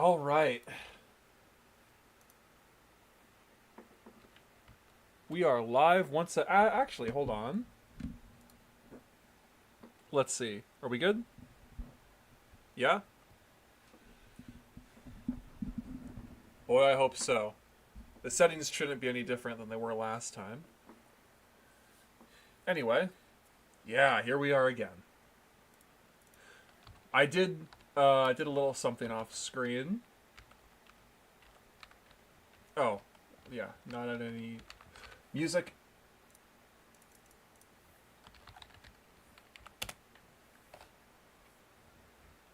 All right. We are live once actually, hold on. Let's see. Are we good? Yeah? Boy, I hope so. The settings shouldn't be any different than they were last time. Anyway, yeah, here we are again. I did a little something off screen. Oh, yeah, not at any music.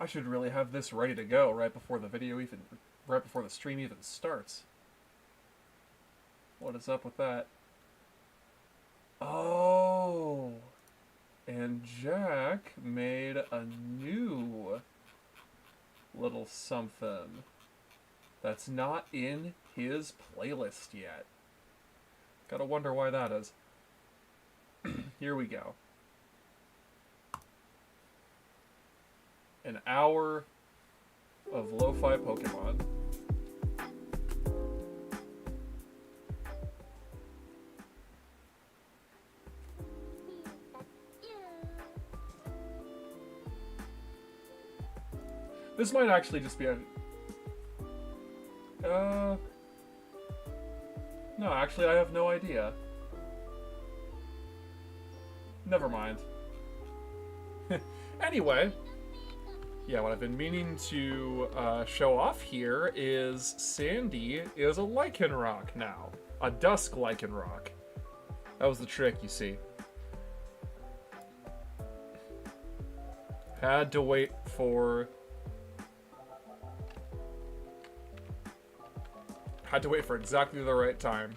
I should really have this ready to go right before the stream even starts. What is up with that? Oh, and Jack made a new little something that's not in his playlist yet. Gotta wonder why that is. Here we go. An hour of lo-fi Pokemon. This might actually just be a... No, actually I have no idea. Never mind. Anyway... Yeah, what I've been meaning to show off here is Sandy is a Lycanroc now. A Dusk Lycanroc. That was the trick, you see. Had to wait for exactly the right time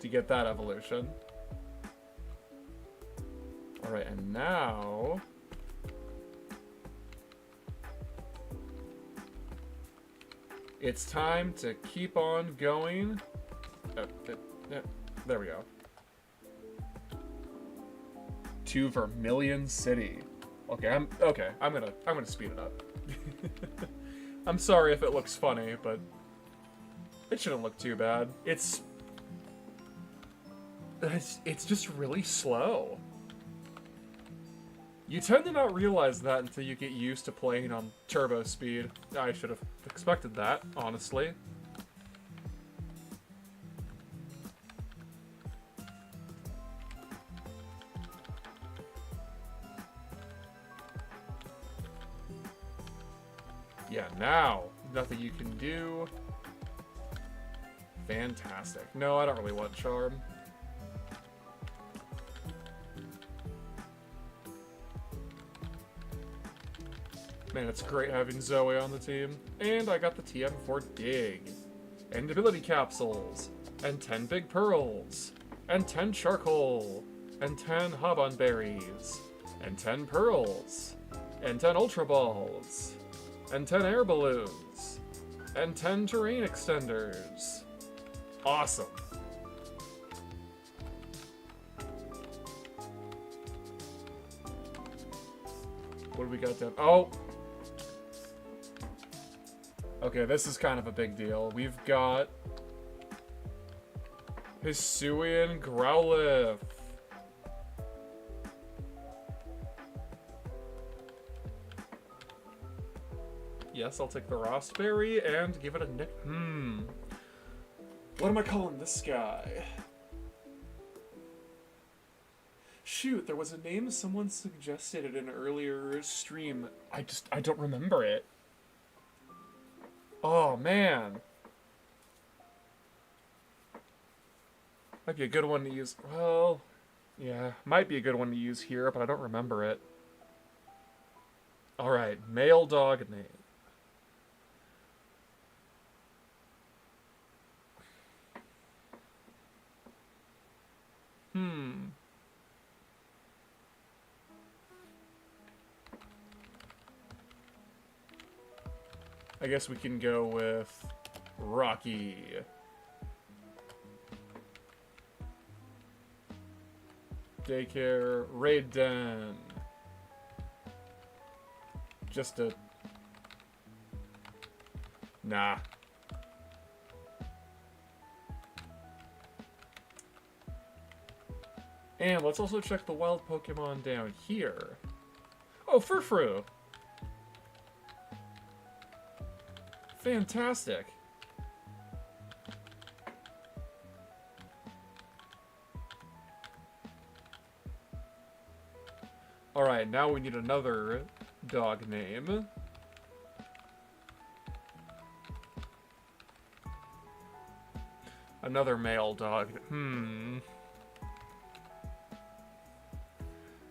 to get that evolution. Alright, and now... it's time to keep on going. There we go. To Vermilion City. Okay, I'm gonna speed it up. I'm sorry if it looks funny, but it shouldn't look too bad. It's just really slow. You tend to not realize that until you get used to playing on turbo speed. I should have expected that, honestly. Yeah, now, nothing you can do. Fantastic. No, I don't really want Charm. Man, it's great having Zoe on the team. And I got the TM for Dig. And ability capsules. And 10 big pearls. And 10 charcoal. And 10 Habon berries. And 10 pearls. And 10 ultra balls. And 10 air balloons. And 10 terrain extenders. Awesome. What do we got down? Oh! Okay, this is kind of a big deal. We've got Hisuian Growlithe. Yes, I'll take the Rossberry and give it a nick. What am I calling this guy? Shoot, there was a name someone suggested in an earlier stream. I don't remember it. Oh, man. Might be a good one to use. Well, yeah, might be a good one to use here, but I don't remember it. Alright, male dog name. I guess we can go with Rocky. Daycare, Raid Den. Just a Nah. And let's also check the wild Pokemon down here. Oh, Furfrou! Fantastic. Alright, now we need another dog name. Another male dog.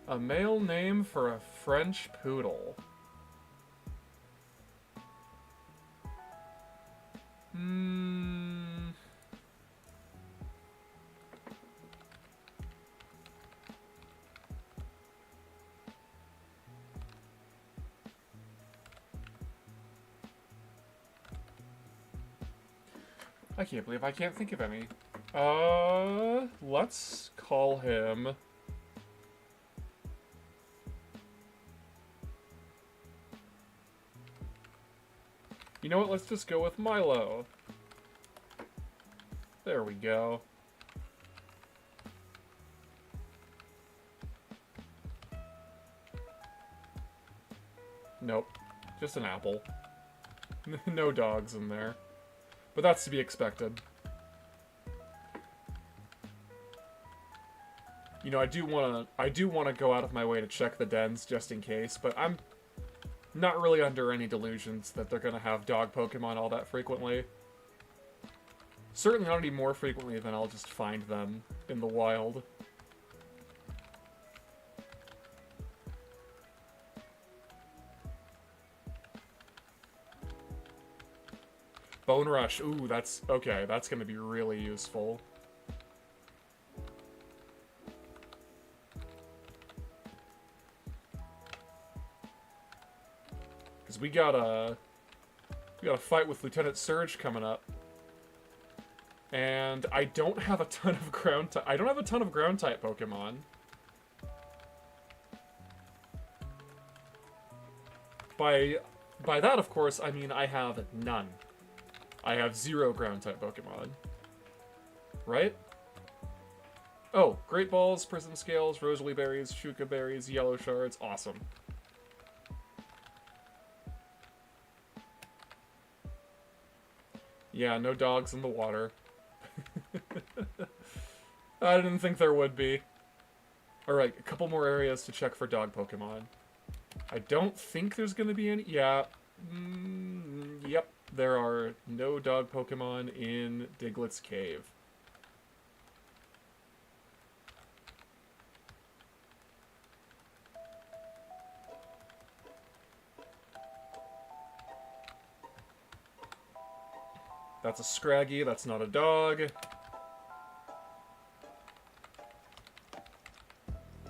A male name for a French poodle. I can't believe I can't think of any. Let's call him... You know what, let's just go with Milo. There we go. Nope. Just an apple. No dogs in there. But that's to be expected. You know, I do wanna go out of my way to check the dens just in case, but I'm not really under any delusions that they're gonna have dog Pokemon all that frequently. Certainly not any more frequently than I'll just find them in the wild. Bone Rush, ooh, that's, okay, that's gonna be really useful. Because we got a fight with Lieutenant Surge coming up. And I don't have a ton of ground type Pokemon. By that, of course, I mean I have none. I have 0 ground-type Pokemon. Right? Oh, Great Balls, Prism Scales, Rosalie Berries, Shuka Berries, Yellow Shards. Awesome. Yeah, no dogs in the water. I didn't think there would be. Alright, a couple more areas to check for dog Pokemon. I don't think there's gonna be any... Yeah. Yep. There are no dog Pokemon in Diglett's Cave. That's a Scraggy, that's not a dog.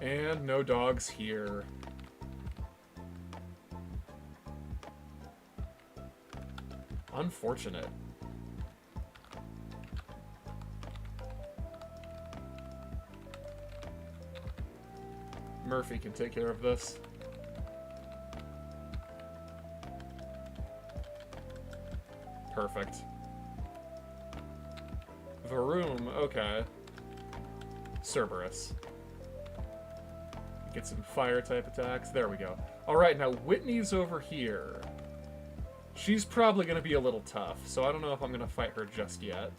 And no dogs here. Unfortunate. Murphy can take care of this. Perfect. Varoom, okay. Cerberus. Get some fire-type attacks. There we go. Alright, now Whitney's over here. She's probably going to be a little tough, so I don't know if I'm going to fight her just yet.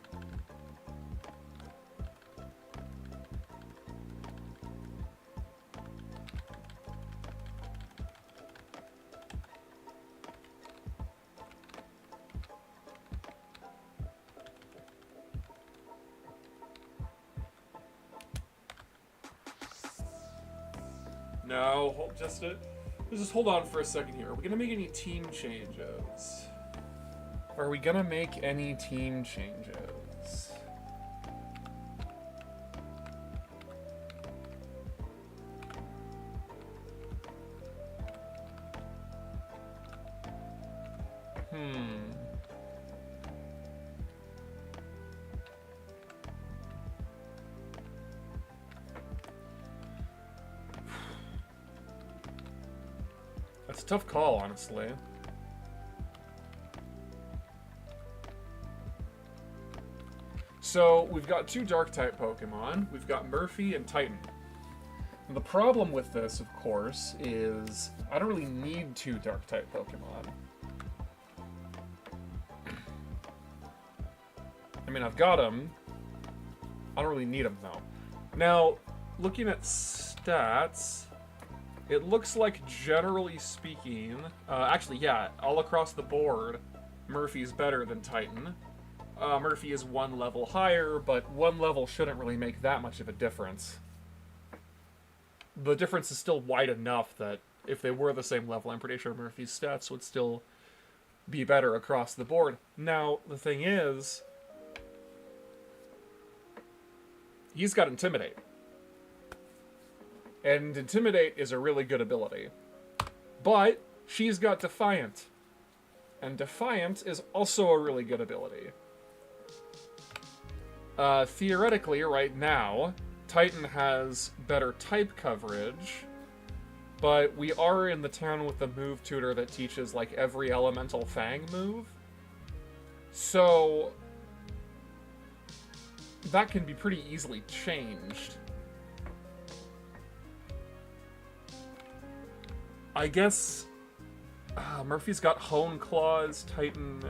No, just hold on for a second here. Are we gonna make any team changes? Are we gonna make any team changes? That's a tough call, honestly. So, we've got two Dark-type Pokemon. We've got Murphy and Titan. And the problem with this, of course, is I don't really need two Dark-type Pokemon. I mean, I've got them. I don't really need them, though. Now, looking at stats, it looks like, generally speaking... actually, yeah, all across the board, Murphy's better than Titan. Murphy is one level higher, but one level shouldn't really make that much of a difference. The difference is still wide enough that if they were the same level, I'm pretty sure Murphy's stats would still be better across the board. Now, the thing is, he's got Intimidate. And Intimidate is a really good ability. But she's got Defiant. And Defiant is also a really good ability. Theoretically, right now, Titan has better type coverage, but we are in the town with the move tutor that teaches, like, every elemental Fang move. So that can be pretty easily changed. I guess Murphy's got Hone Claws, Titan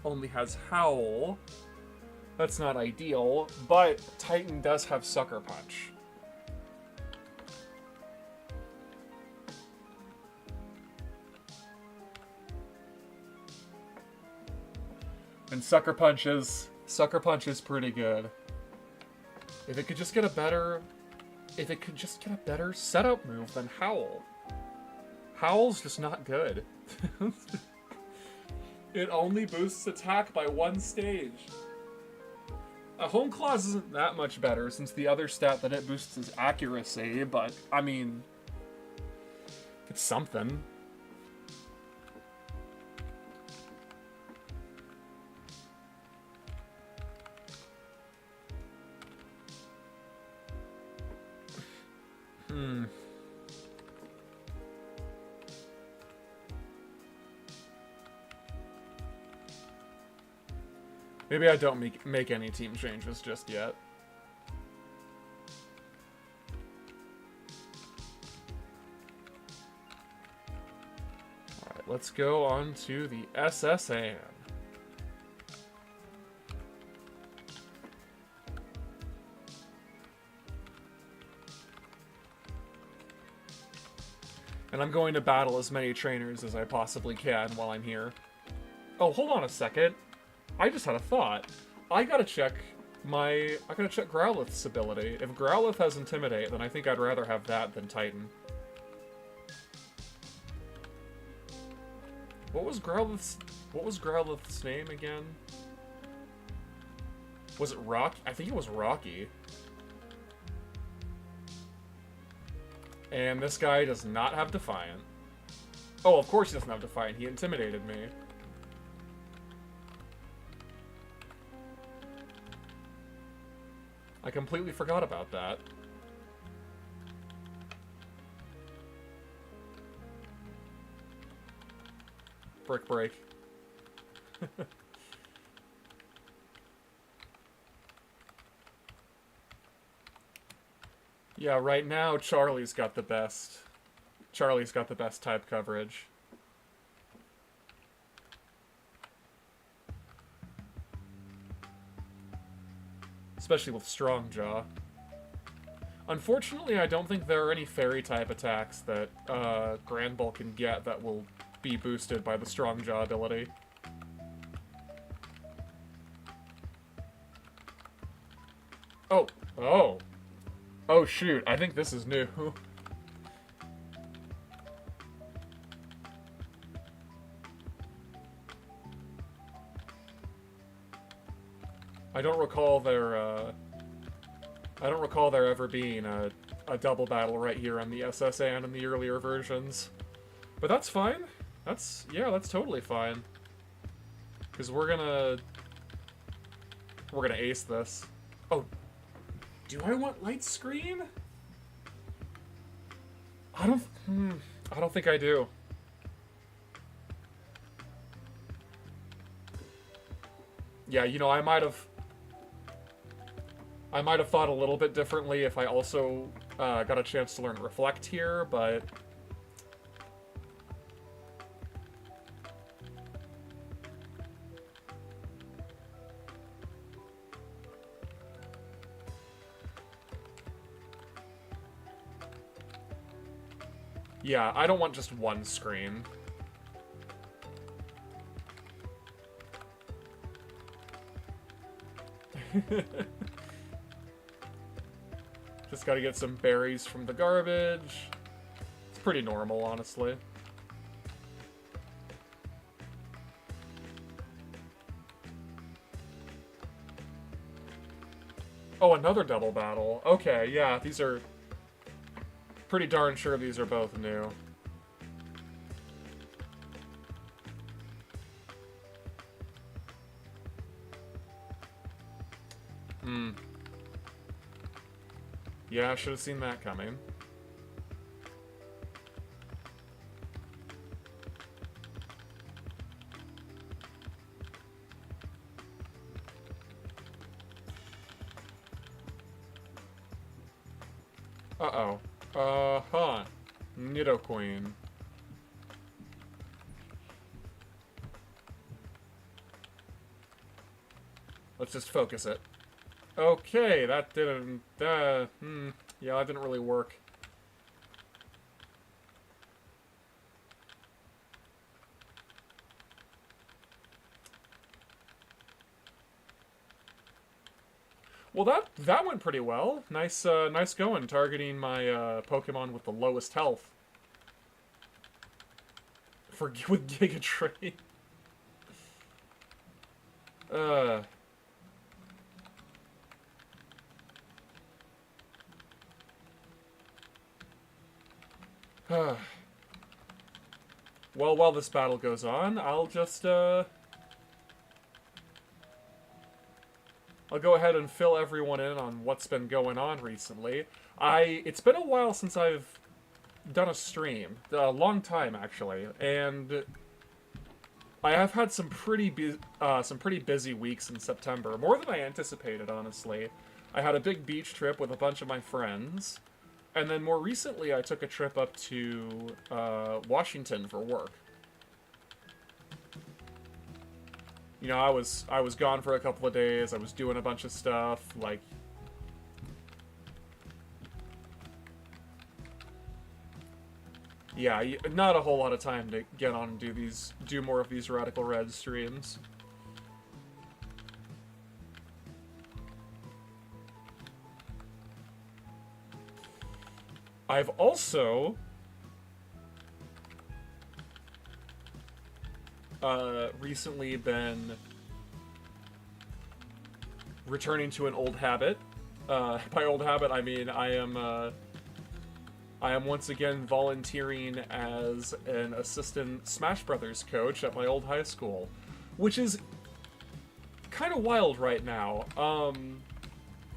only has Howl. That's not ideal, but Titan does have Sucker Punch. And Sucker Punch is pretty good. If it could just get a better setup move than Howl. Howl's just not good. It only boosts attack by one stage. Hone Claws isn't that much better, since the other stat that it boosts is accuracy, but, I mean, it's something. Maybe I don't make any team changes just yet. Alright, let's go on to the SSN. And I'm going to battle as many trainers as I possibly can while I'm here. Oh, hold on a second. I just had a thought. I gotta check Growlithe's ability. If Growlithe has Intimidate, then I think I'd rather have that than Titan. What was Growlithe's name again? Was it Rock? I think it was Rocky. And this guy does not have Defiant. Oh, of course he doesn't have Defiant. He intimidated me. I completely forgot about that. Brick break. Yeah, right now Charlie's got the best type coverage. Especially with Strong Jaw. Unfortunately, I don't think there are any Fairy-type attacks that Granbull can get that will be boosted by the Strong Jaw ability. Oh. Oh. Oh, shoot. I think this is new. I don't recall there ever being a double battle right here on the SSN in the earlier versions. But that's fine. That's totally fine. Because we're gonna ace this. Oh, do I want light screen? I don't think I do. Yeah, you know, I might have I might have thought a little bit differently if I also got a chance to learn Reflect here, but... Yeah, I don't want just one screen. Just gotta get some berries from the garbage. It's pretty normal, honestly. Oh, another double battle. Okay, yeah, these are... Pretty darn sure these are both new. Hmm. Yeah, I should have seen that coming. Uh-oh. Uh-huh. Nidoqueen. Let's just focus it. Okay, that didn't... yeah, that didn't really work. Well, that went pretty well. Nice, nice going, targeting my Pokemon with the lowest health. With Giga Trade. Well, while this battle goes on, I'll just, I'll go ahead and fill everyone in on what's been going on recently. It's been a while since I've done a stream. A long time, actually. And I have had some pretty busy weeks in September. More than I anticipated, honestly. I had a big beach trip with a bunch of my friends. And then more recently, I took a trip up to Washington for work. You know, I was gone for a couple of days. I was doing a bunch of stuff, like... Yeah, not a whole lot of time to get on and do more of these Radical Red streams. I've also recently been returning to an old habit. By old habit, I mean I am once again volunteering as an assistant Smash Brothers coach at my old high school, which is kind of wild right now.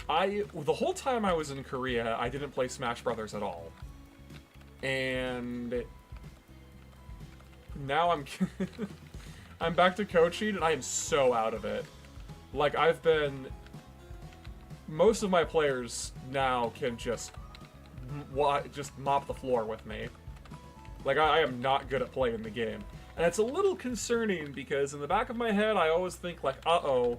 The whole time I was in Korea, I didn't play Smash Brothers at all. And now I'm I'm back to coaching and I am so out of it. Like, most of my players now can just mop the floor with me. Like, I am not good at playing the game. And it's a little concerning because in the back of my head, I always think, like, uh-oh,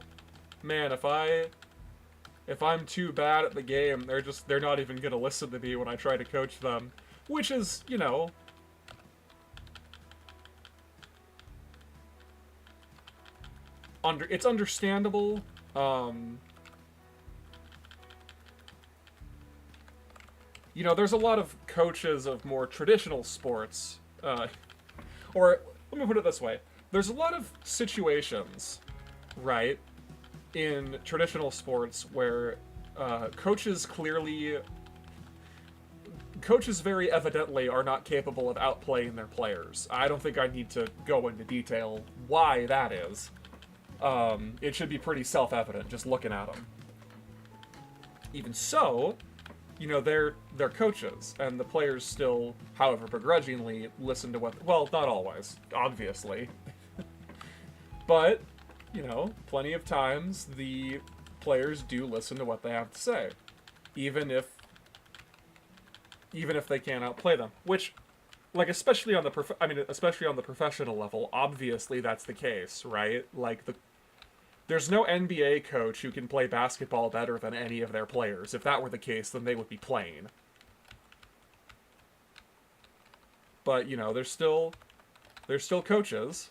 man, if I'm too bad at the game, they're not even gonna listen to me when I try to coach them. Which is, you know... it's understandable. You know, there's a lot of coaches of more traditional sports, or let me put it this way. There's a lot of situations, right, in traditional sports where coaches very evidently are not capable of outplaying their players. I don't think I need to go into detail why that is. It should be pretty self-evident just looking at them. Even so, you know, they're coaches, and the players still, however begrudgingly, listen to what... Well, not always, obviously. But, you know, plenty of times the players do listen to what they have to say, even if they can't outplay them. Which, like, especially on the professional level, obviously that's the case, right? Like, there's no NBA coach who can play basketball better than any of their players. If that were the case, then they would be playing. But, you know, they're still coaches,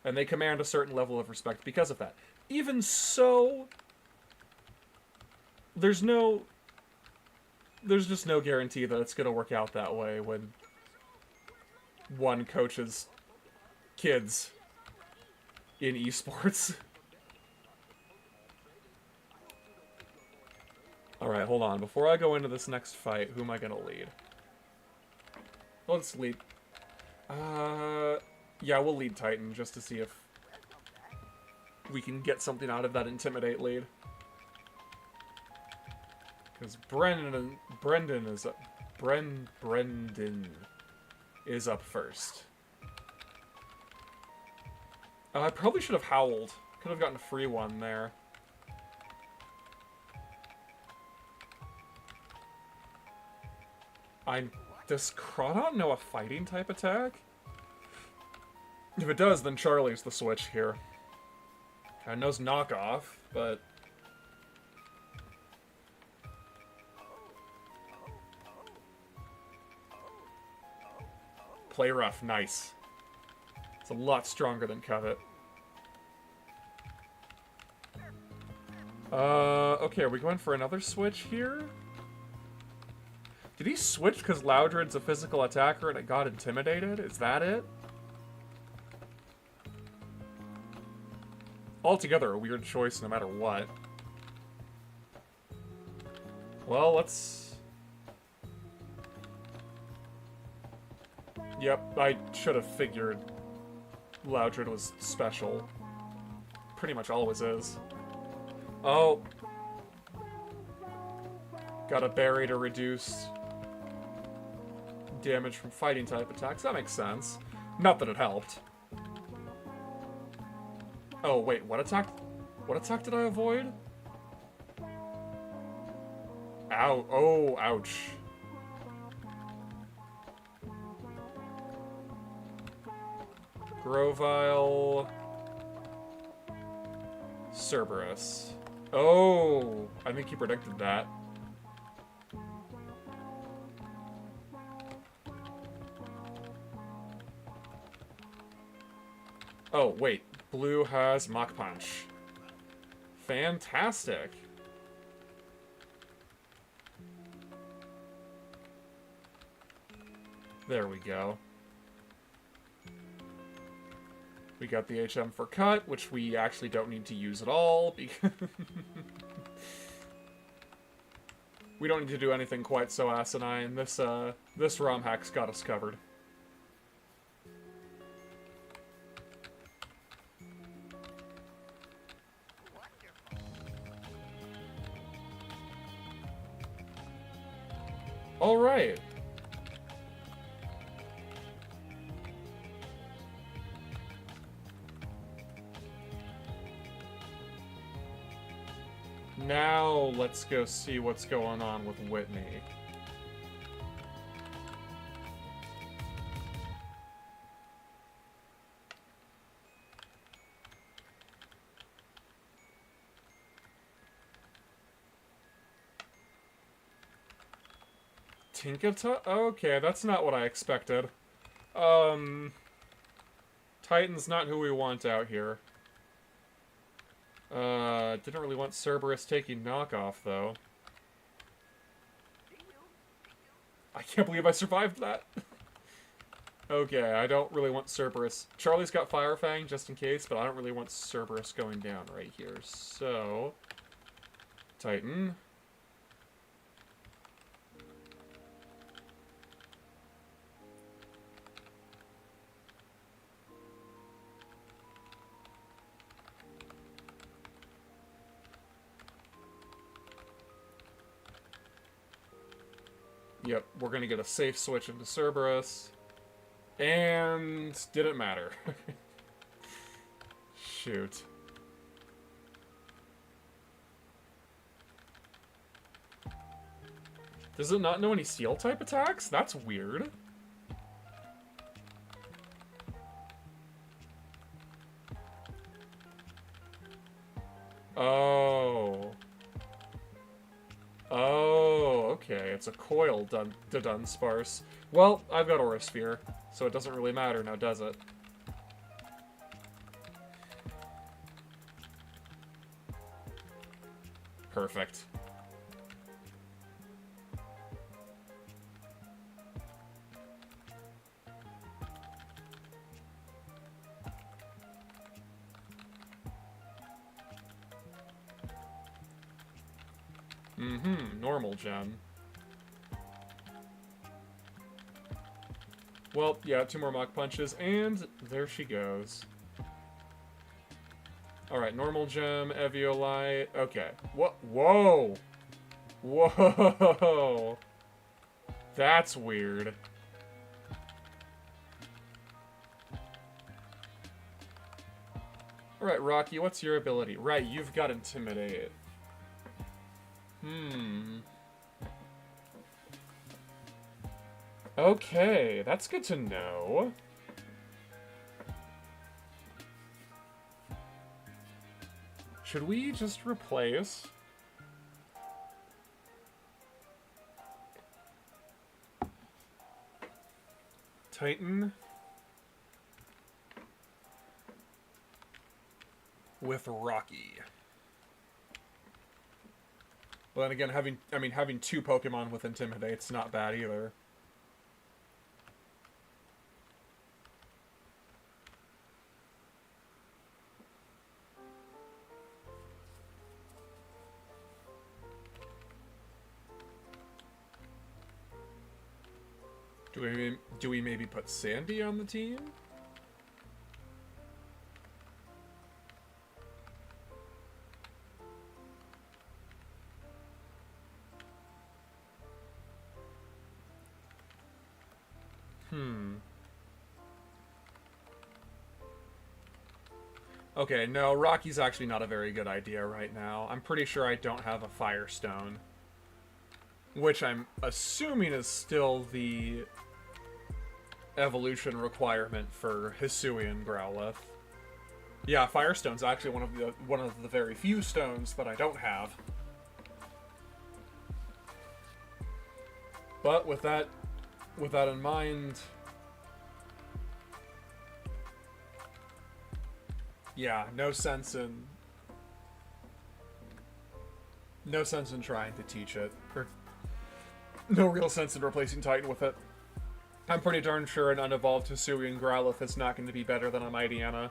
and they command a certain level of respect because of that. Even so, there's just no guarantee that it's going to work out that way when one coaches kids in esports. Alright, hold on. Before I go into this next fight, who am I going to lead? Let's lead... yeah, we'll lead Titan just to see if we can get something out of that Intimidate lead. Because Brendan is up first. I probably should have howled. Could have gotten a free one there. Does Crawdon know a fighting type attack? If it does, then Charlie's the switch here. I knows knockoff, but... Play rough, nice. It's a lot stronger than Covet. Okay, are we going for another switch here? Did he switch because Loudred's a physical attacker and it got intimidated? Is that it? Altogether a weird choice no matter what. Well, let's... Yep, I should have figured Loudred was special. Pretty much always is. Oh. Got a berry to reduce damage from fighting type attacks. That makes sense. Not that it helped. Oh, wait, what attack did I avoid? Ow, oh, ouch. Grovile... Cerberus. Oh, I think he predicted that. Oh, wait. Blue has Mach Punch. Fantastic. There we go. We got the HM for cut, which we actually don't need to use at all, because... we don't need to do anything quite so asinine. This ROM hack's got us covered. Alright. Now, let's go see what's going on with Whitney. Tinkata? Okay, that's not what I expected. Titan's not who we want out here. Didn't really want Cerberus taking knockoff, though. I can't believe I survived that. Okay, I don't really want Cerberus. Charlie's got Fire Fang, just in case, but I don't really want Cerberus going down right here. So... Titan. Yep, we're gonna get a safe switch into Cerberus. And... didn't matter. Shoot. Does it not know any Steel-type attacks? That's weird. Oh. Oh, okay. It's a coil Dunsparce. Well, I've got Aura Sphere, so it doesn't really matter now, does it? Perfect. Normal gem. Well, yeah, 2 more Mach Punches, and there she goes. Alright, normal gem, Eviolite. Okay. What? Whoa! Whoa! That's weird. Alright, Rocky, what's your ability? Right, you've got Intimidate. Okay, that's good to know. Should we just replace... Titan with Rocky? But then again, having 2 Pokemon with Intimidate's not bad either. Do we maybe put Sandy on the team? Okay, no, Rocky's actually not a very good idea right now. I'm pretty sure I don't have a Firestone. Which I'm assuming is still the evolution requirement for Hisuian Growlithe. Yeah, Firestone's actually one of the very few stones that I don't have. But with that in mind, yeah, no sense in trying to teach it, or no real sense in replacing Titan with it. I'm pretty darn sure an unevolved Hisuian Growlithe is not going to be better than a Mightyena.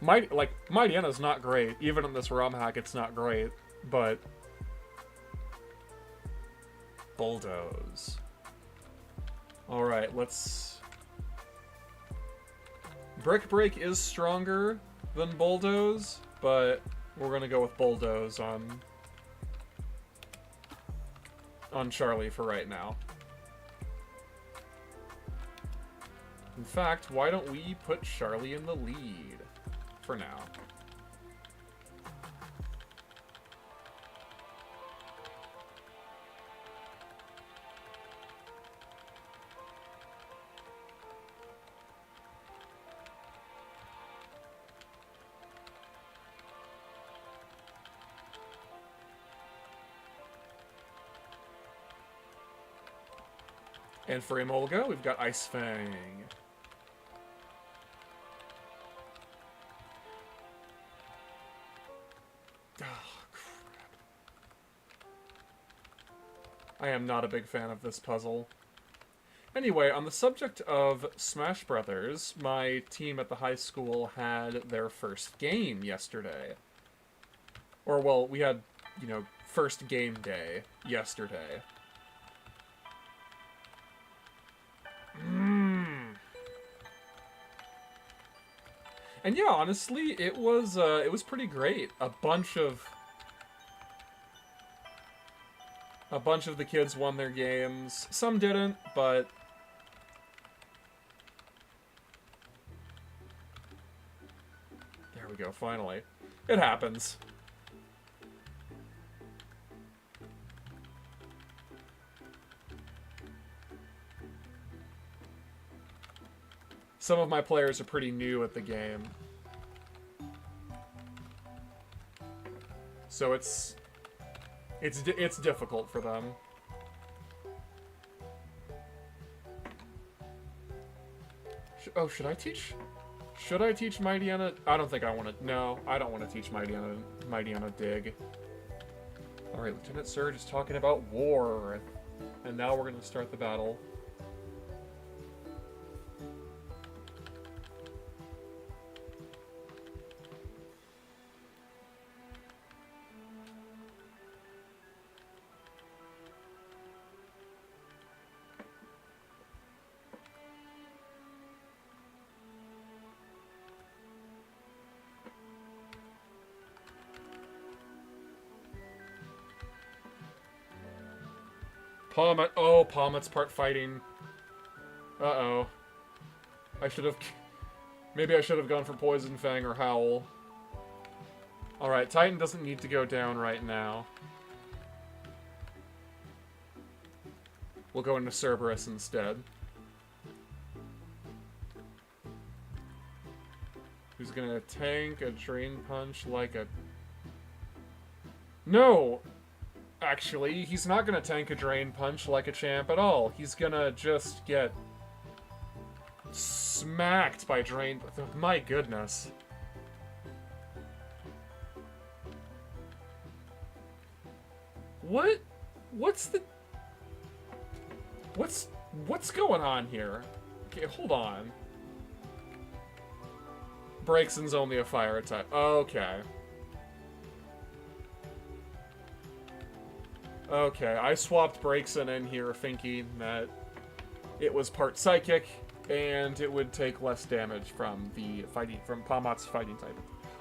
Mightyena's not great. Even in this ROM hack, it's not great. But Bulldoze. Alright, let's... Brick Break is stronger than Bulldoze, but we're gonna go with Bulldoze on Charlie for right now. In fact, why don't we put Charlie in the lead for now? And for Emolga, we've got Ice Fang. Oh, crap. I am not a big fan of this puzzle. Anyway, on the subject of Smash Brothers, my team at the high school had their first game yesterday. Or, well, we had, first game day yesterday. And yeah, honestly, it was pretty great. A bunch of the kids won their games. Some didn't, but there we go, finally. It happens. some of my players are pretty new at the game. So it's difficult for them. Should I teach? Should I teach Mightyena? I don't think I want to. No, I don't want to teach Mightyena dig. Alright, Lieutenant Surge is talking about war. And now we're going to start the battle. Palmet. Oh, Palmet's part fighting. Uh-oh. I should have... Maybe I should have gone for Poison Fang or Howl. Alright, Titan doesn't need to go down right now. We'll go into Cerberus instead. Who's gonna tank a Drain Punch like a... No! Actually, he's not gonna tank a Drain Punch like a champ at all. He's gonna just get smacked by Drain... My goodness. What's going on here? Okay, hold on. Braixen's only a fire type. Okay. Okay, I swapped Braixen in here thinking that it was part psychic and it would take less damage from Palmot's fighting type.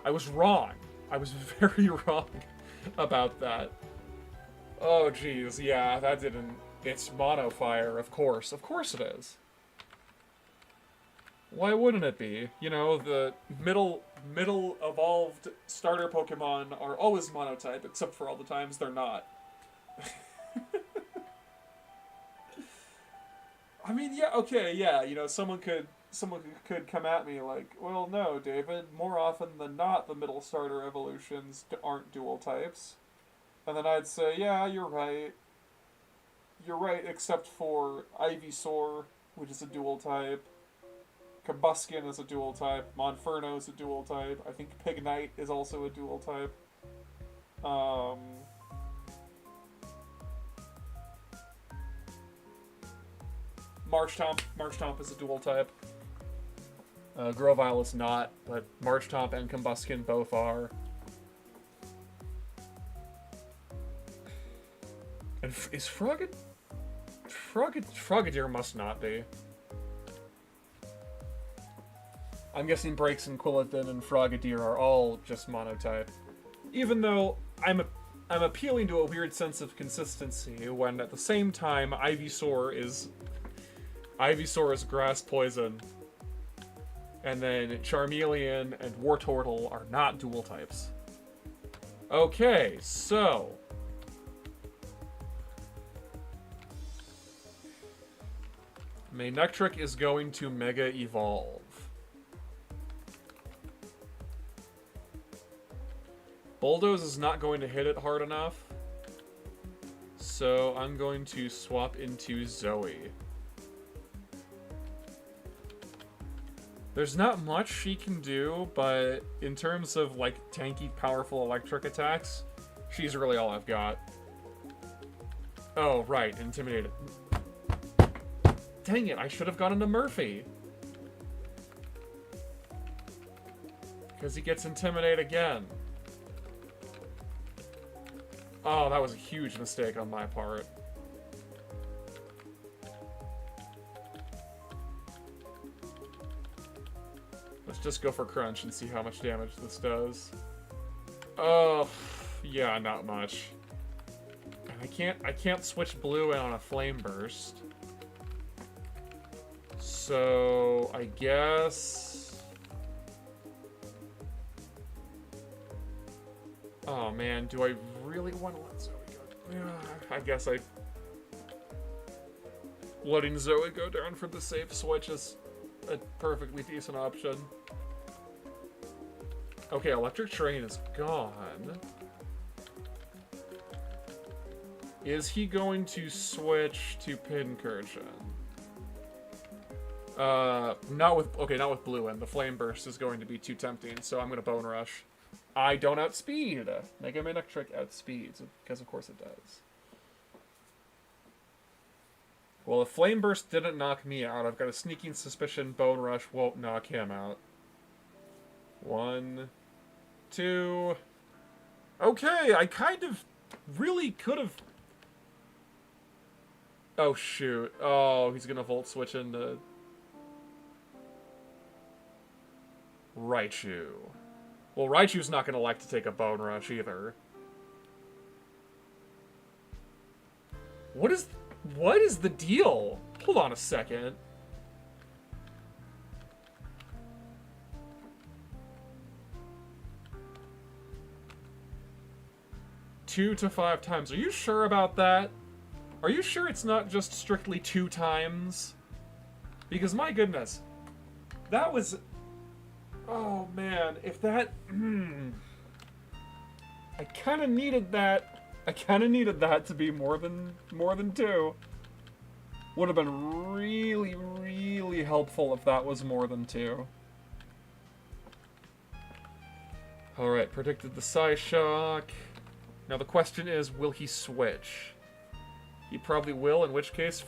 I was wrong. I was very wrong about that. Oh geez, yeah, that didn't... It's mono fire, of course. Of course it is. Why wouldn't it be? You know, the middle evolved starter Pokemon are always monotype, except for all the times they're not. I mean, yeah, okay, yeah, you know, someone could come at me like, well, no, David, more often than not, the middle starter evolutions aren't dual types. And then I'd say, yeah, you're right. You're right, except for Ivysaur, which is a dual type. Combuskin is a dual type. Monferno is a dual type. I think Pignite is also a dual type. Marshtomp is a dual type. Grovyle is not, but Marshtomp and Combuskin both are. And is Frogadier must not be. I'm guessing Braixen, Quilladin, and Frogadier are all just monotype. Even though I'm appealing to a weird sense of consistency when at the same time Ivysaur is grass poison. And then Charmeleon and Wartortle are not dual types. Okay, so... Manectric is going to Mega Evolve. Bulldoze is not going to hit it hard enough. So I'm going to swap into Zoe. There's not much she can do, but in terms of, like, tanky, powerful electric attacks, she's really all I've got. Oh, right, Intimidated. Dang it, I should have gone into Murphy. Because he gets Intimidate again. Oh, that was a huge mistake on my part. Let's just go for Crunch and see how much damage this does. Oh, yeah, not much. And I can't switch blue in on a Flame Burst. So, I guess... Oh man, do I really want to let Zoe go? Yeah, I guess letting Zoe go down for the safe switch is a perfectly decent option. Okay, Electric Train is gone. Is he going to switch to Pincursion? Not with Blue End. The Flame Burst is going to be too tempting, so I'm gonna Bone Rush. I don't outspeed. Mega Manectric outspeeds, because of course it does. Well, if Flame Burst didn't knock me out, I've got a sneaking suspicion Bone Rush won't knock him out. 1, 2... Okay, I kind of really could have... Oh, shoot. Oh, he's gonna Volt Switch into... Raichu. Well, Raichu's not gonna like to take a Bone Rush either. What is the deal? Hold on a second. Two to 5 times. Are you sure about that? Are you sure it's not just strictly 2 times? Because my goodness, that was... Oh man, if that... I kind of needed that. I kind of needed that to be more than 2. Would have been really, really helpful if that was more than 2. Alright, predicted the Psyshock. Now the question is, will he switch? He probably will, in which case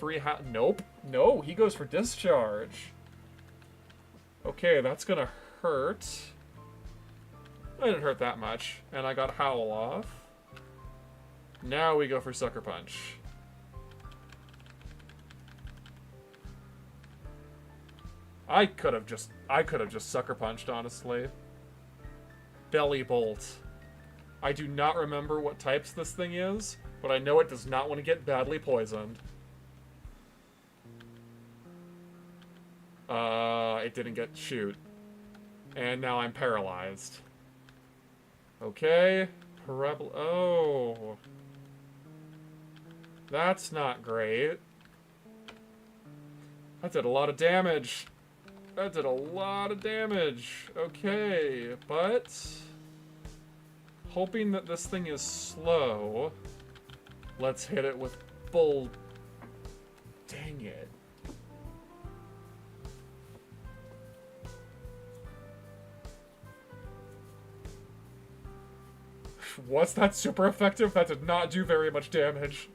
Nope. No, he goes for Discharge. Okay, that's gonna hurt. It didn't hurt that much. And I got Howl off. Now we go for Sucker Punch. I could have just Sucker Punched, honestly. Belly Bolt. I do not remember what types this thing is, but I know it does not want to get badly poisoned. It didn't get shoot. And now I'm paralyzed. Okay. Oh. That's not great. That did a lot of damage. That did a lot of damage. Okay, but... hoping that this thing is slow, let's hit it with Bull... Dang it. Was that super effective? That did not do very much damage.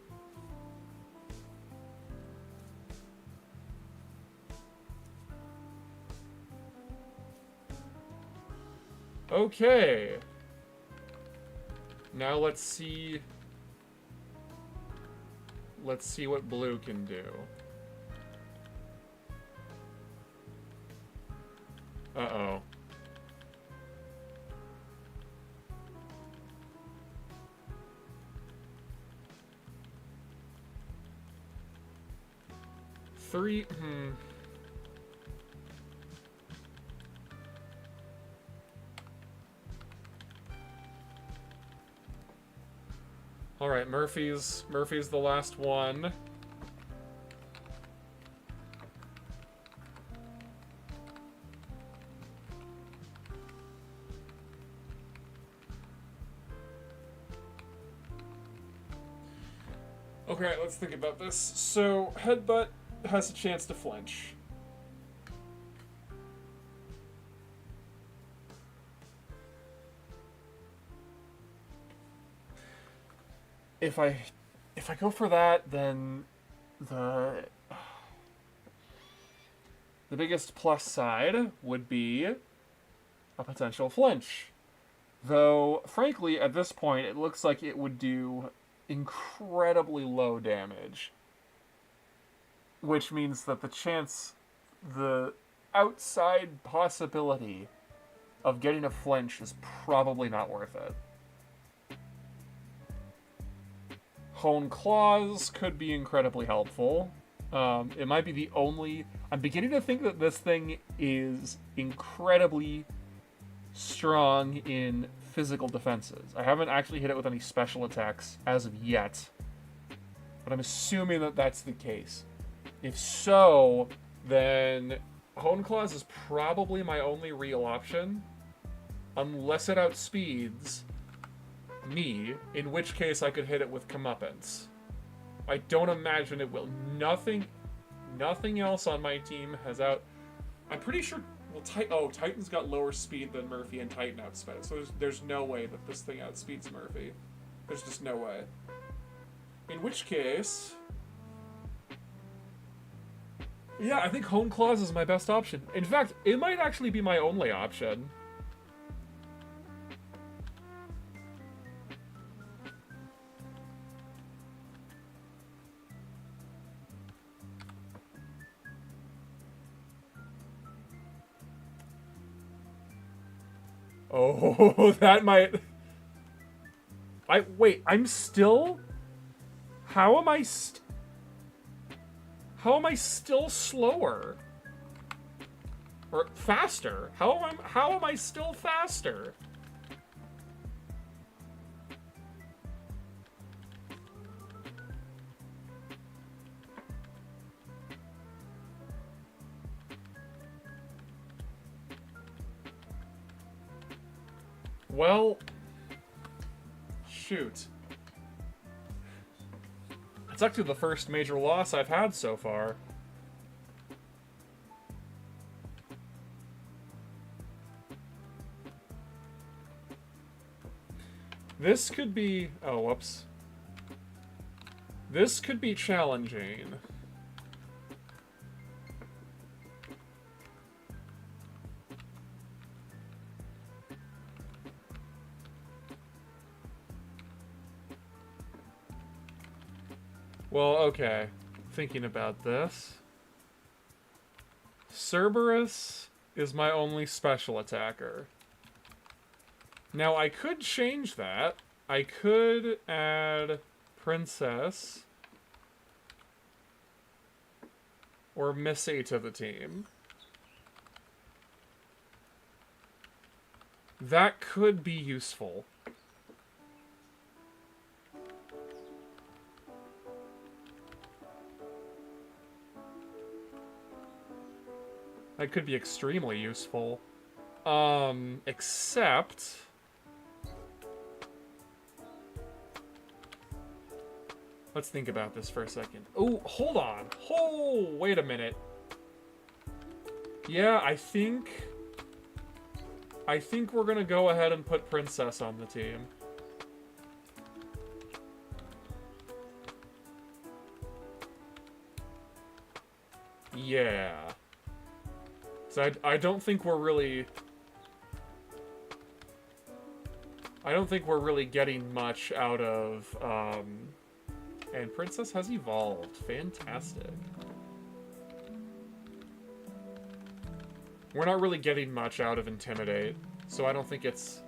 Okay. Now let's see what Blue can do. Uh-oh. Alright, Murphy's the last one. Okay, let's think about this. So, Headbutt has a chance to flinch. If I go for that, then the biggest plus side would be a potential flinch. Though, frankly, at this point, it looks like it would do incredibly low damage. Which means that the outside possibility of getting a flinch is probably not worth it. Hone Claws could be incredibly helpful. It might be the only... I'm beginning to think that this thing is incredibly strong in physical defenses. I haven't actually hit it with any special attacks as of yet, but I'm assuming that that's the case. If so, then Hone Claws is probably my only real option. Unless it outspeeds me, in which case I could hit it with Comeuppance. I don't imagine it will. Nothing else on my team has out... I'm pretty sure... Well, Titan's got lower speed than Murphy, and Titan outsped. So there's no way that this thing outspeeds Murphy. There's just no way. In which case... Yeah, I think Hone Claws is my best option. In fact, it might actually be my only option. Oh, that might... Wait, I'm still... How am I still slower? Or faster? How am I still faster? Well, shoot. It's actually the first major loss I've had so far. This could be... Oh, whoops. This could be challenging. Well, okay. Thinking about this. Cerberus is my only special attacker. Now, I could change that. I could add Princess or Missy to the team. That could be useful. That could be extremely useful. Except... Let's think about this for a second. Oh, hold on. Oh, wait a minute. Yeah, I think we're gonna go ahead and put Princess on the team. Yeah. So I don't think we're really... I don't think we're really getting much out of, And Princess has evolved. Fantastic. We're not really getting much out of Intimidate, so I don't think it's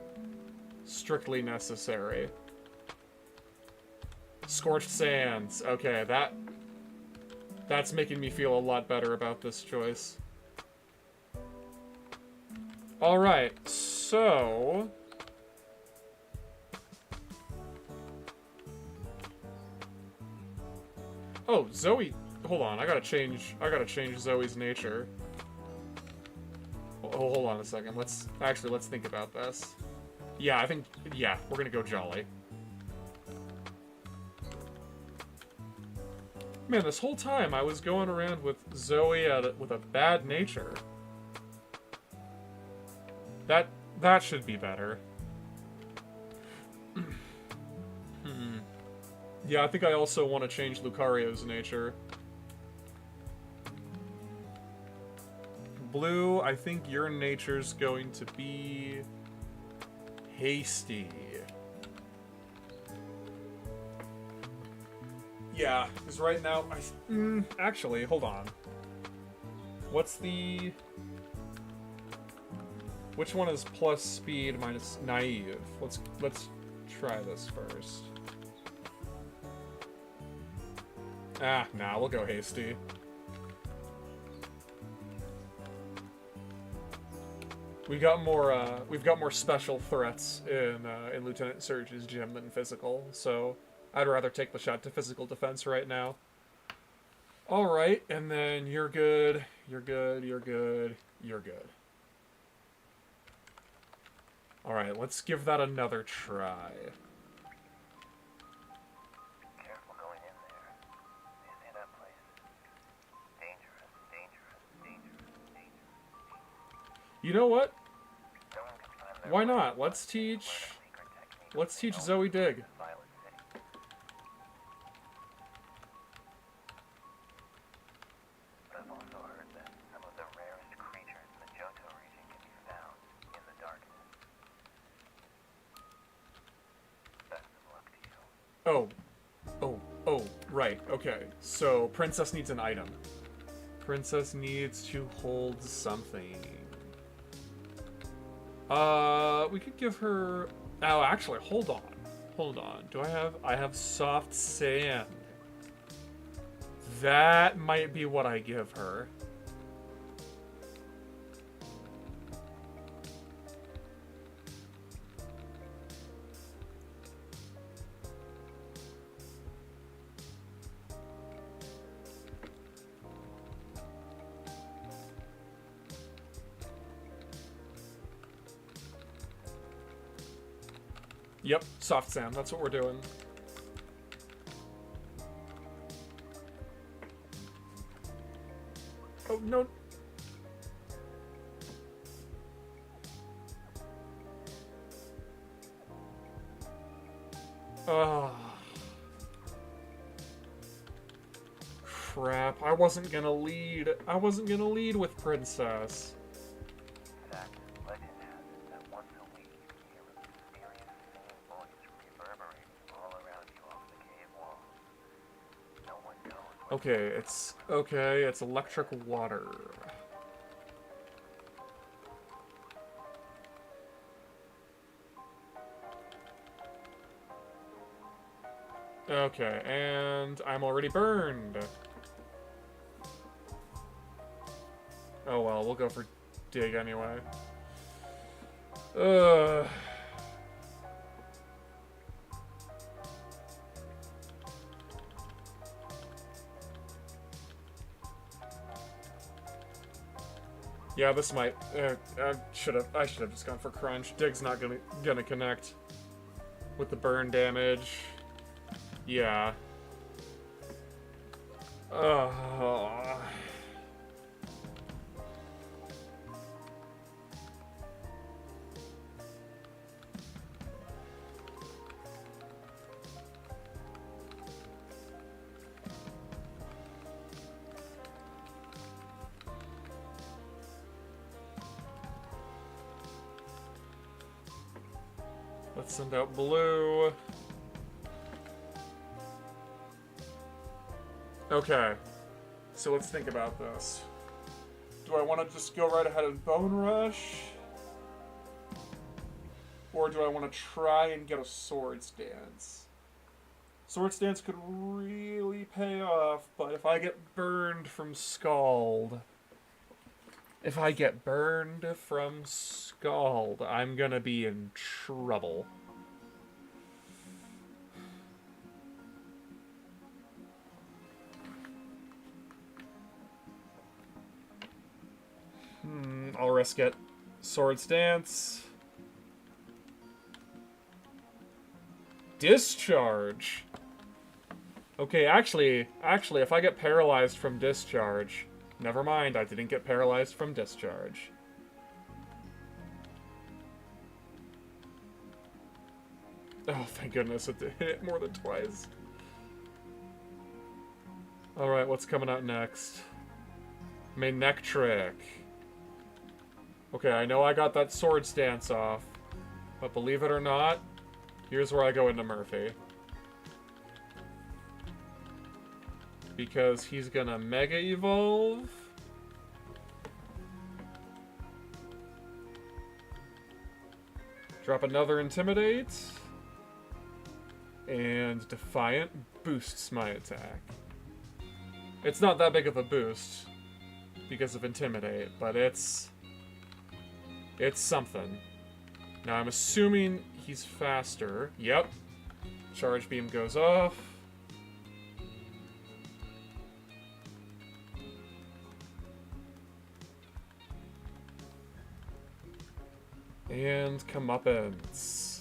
strictly necessary. Scorched Sands. Okay, that's making me feel a lot better about this choice. Alright, so... Oh, Zoe... Hold on, I gotta change Zoe's nature. Oh, hold on a second. Let's think about this. Yeah, we're gonna go Jolly. Man, this whole time I was going around with Zoe with a bad nature. That should be better. Yeah, I think I also want to change Lucario's nature. Blue, I think your nature's going to be... hasty. Yeah, because right now, actually, hold on. What's the... Which one is plus speed minus naive? Let's try this first. Nah, we'll go hasty. We've got more special threats in Lieutenant Surge's gym than physical, so I'd rather take the shot to physical defense right now. Alright, and then you're good, you're good, you're good, you're good. Alright, let's give that another try. Careful going in there. They say that place is dangerous, dangerous, dangerous, dangerous. You know what? No one can find their Why way, not? but Let's learn a teach secret technique they Zoe don't dig. use in Violet City. But I've also heard that some of the rarest creatures in the Johto region can be found in the darkness. Best of luck to you. Oh. Oh, right, okay. So, Princess needs an item. Princess needs to hold something. We could give her... Oh, actually, hold on. Hold on. I have soft sand. That might be what I give her. Yep, soft sand. That's what we're doing. Oh, no. Oh. Crap. I wasn't gonna lead. I wasn't gonna lead with Princess. In fact, legend has it that once a week you can hear a mysterious singing voice reverberating all around you off the cave wall. No one knows what It's electric water. Okay, and I'm already burned. Oh well, we'll go for dig anyway. Ugh. Yeah, this might. I should have just gone for crunch. Dig's not gonna connect with the burn damage. Yeah. Let's send out blue. Okay, so let's think about this. Do I want to just go right ahead and Bone Rush? Or do I want to try and get a Swords Dance? Swords Dance could really pay off, but if I get burned from Scald... If I get burned from Scald, I'm gonna be in trouble. I'll risk it. Swords Dance. Discharge. Okay, actually, if I get paralyzed from Discharge... Never mind, I didn't get paralyzed from Discharge. Oh, thank goodness, it hit it more than twice. Alright, what's coming out next? Manectric. Okay, I know I got that Swords Dance off, but believe it or not, here's where I go into Murphy. Because he's gonna Mega Evolve. Drop another Intimidate. And Defiant boosts my attack. It's not that big of a boost because of Intimidate, but it's something. Now I'm assuming he's faster. Yep. Charge Beam goes off. And comeuppance.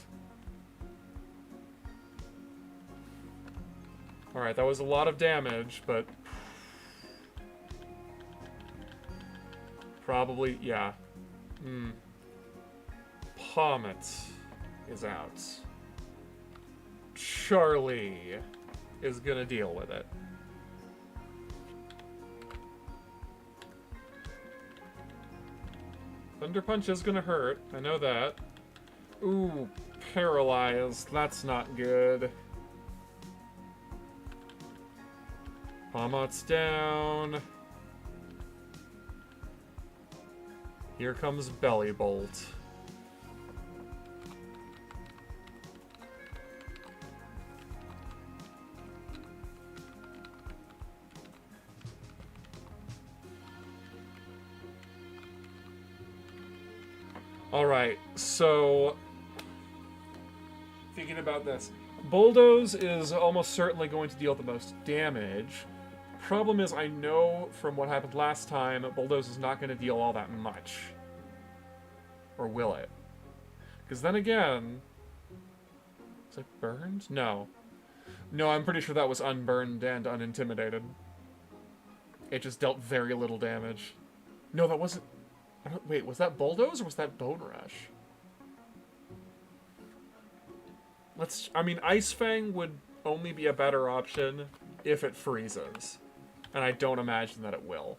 Alright, that was a lot of damage, but... Probably, yeah. Pommet is out. Charlie is gonna deal with it. Thunder Punch is gonna hurt, I know that. Ooh, paralyzed, that's not good. Pommet's down. Here comes Belly Bolt. Alright, so... Thinking about this. Bulldoze is almost certainly going to deal the most damage. Problem is, I know from what happened last time, Bulldoze is not going to deal all that much. Or will it? Because then again... Was it burned? No. No, I'm pretty sure that was unburned and unintimidated. It just dealt very little damage. No, that wasn't... Wait, was that Bulldoze or was that Bone Rush? I mean, Ice Fang would only be a better option if it freezes. And I don't imagine that it will.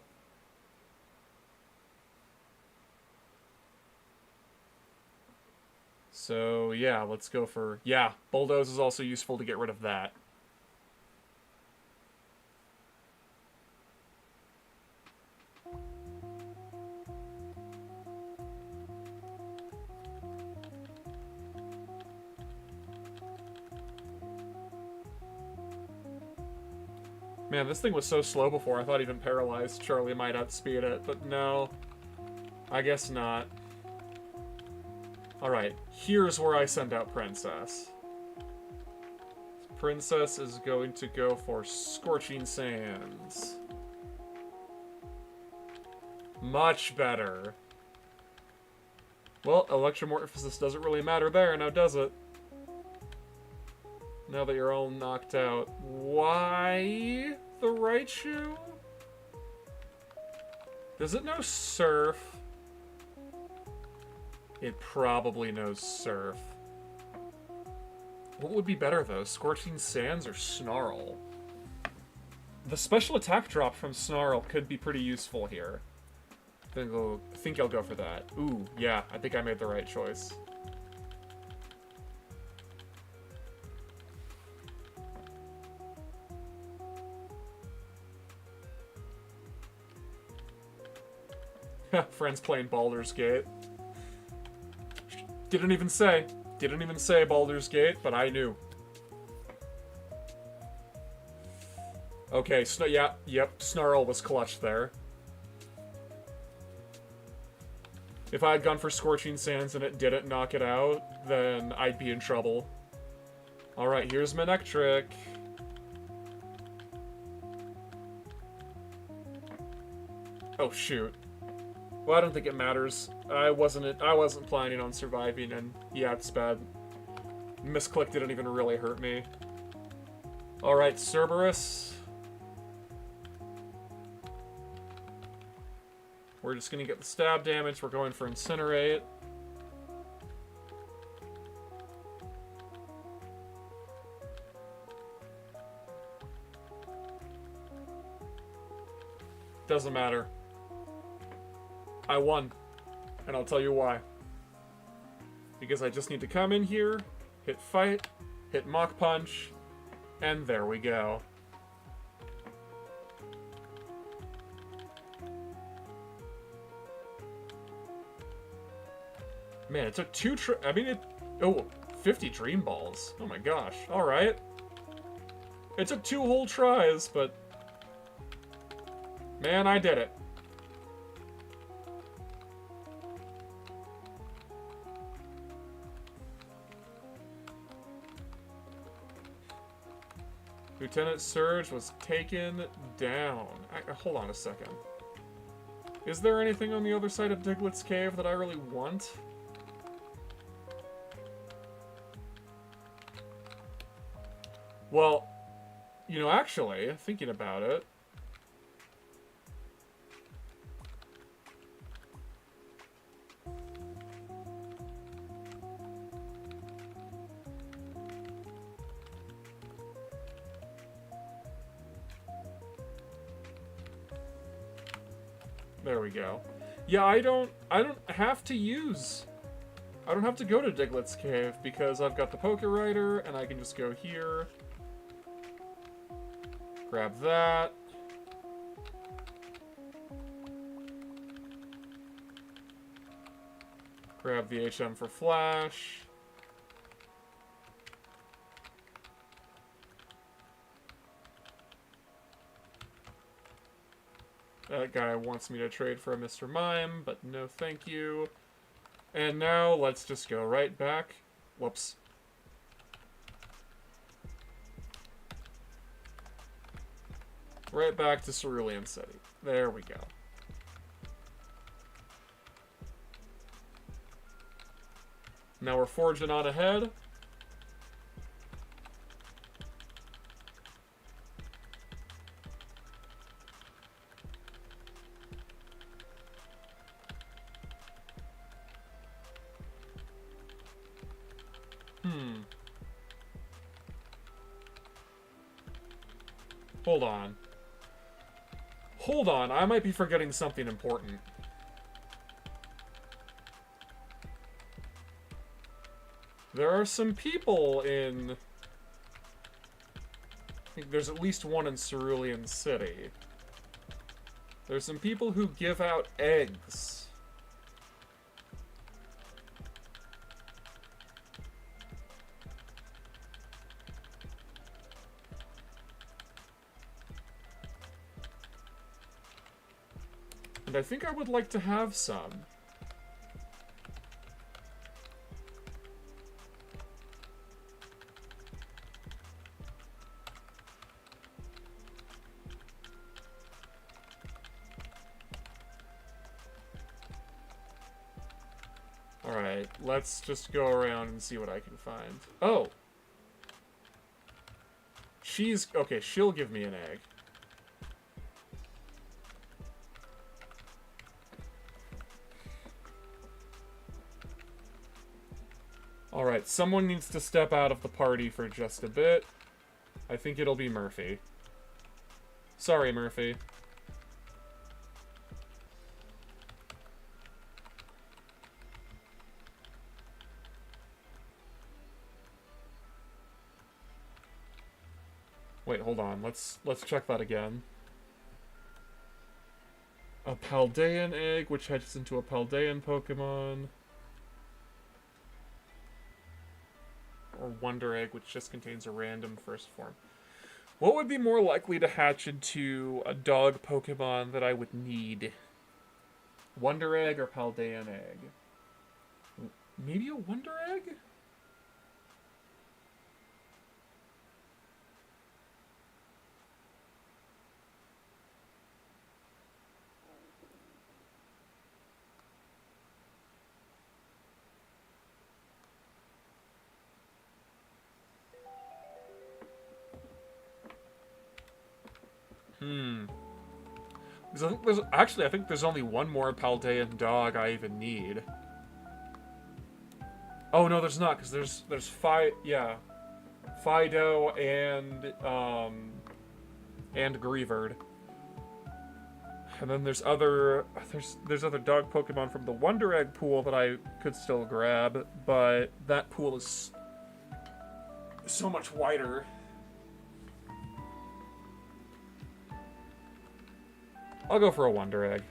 So, yeah, let's go for... Yeah, Bulldoze is also useful to get rid of that. Man, this thing was so slow before, I thought even paralyzed Charlie might outspeed it, but no. I guess not. Alright, here's where I send out Princess. Princess is going to go for Scorching Sands. Much better. Well, Electromorphosis doesn't really matter there, now does it? Now that you're all knocked out. Why the Raichu? Does it know Surf? It probably knows Surf. What would be better, though? Scorching Sands or Snarl? The special attack drop from Snarl could be pretty useful here. I think I'll go for that. Ooh, yeah, I think I made the right choice. Friends playing Baldur's Gate. Didn't even say Baldur's Gate, but I knew. Okay, yep, Snarl was clutch there. If I had gone for Scorching Sands and it didn't knock it out, then I'd be in trouble. Alright, here's Manectric. Oh, shoot. Well, I don't think it matters. I wasn't planning on surviving, and yeah, it's bad. Misclick didn't even really hurt me. Alright, Cerberus. We're just gonna get the stab damage. We're going for Incinerate. Doesn't matter. I won. And I'll tell you why. Because I just need to come in here, hit Fight, hit Mach Punch, and there we go. Man, it took 50 Dream Balls. Oh my gosh. Alright. It took 2 whole tries, but... Man, I did it. Lieutenant Surge was taken down. Hold on a second. Is there anything on the other side of Diglett's Cave that I really want? Well, you know, actually, thinking about it, there we go. Yeah, I don't have to use, I don't have to go to Diglett's Cave because I've got the Poké Rider and I can just go here. Grab that. Grab the HM for Flash. That guy wants me to trade for a Mr. Mime, but no thank you. And now let's just go right back. Whoops. Right back to Cerulean City. There we go. Now we're forging on ahead. Hold on. Hold on, I might be forgetting something important. There are some people in... I think there's at least one in Cerulean City. There's some people who give out eggs. And I think I would like to have some. Alright, let's just go around and see what I can find. Oh! She's... okay, she'll give me an egg. Alright, someone needs to step out of the party for just a bit. I think it'll be Murphy. Sorry, Murphy. Wait, hold on. Let's check that again. A Paldean egg, which hatches into a Paldean Pokemon. Or Wonder Egg, which just contains a random first form. What would be more likely to hatch into a dog Pokemon that I would need? Wonder Egg or Paldean Egg? Maybe a Wonder Egg? Because I think there's only one more Paldean dog I even need. Oh no, there's not, because there's Fido and Greavard. And then there's other dog Pokemon from the Wonder Egg pool that I could still grab, but that pool is so much wider. I'll go for a Wonder Egg.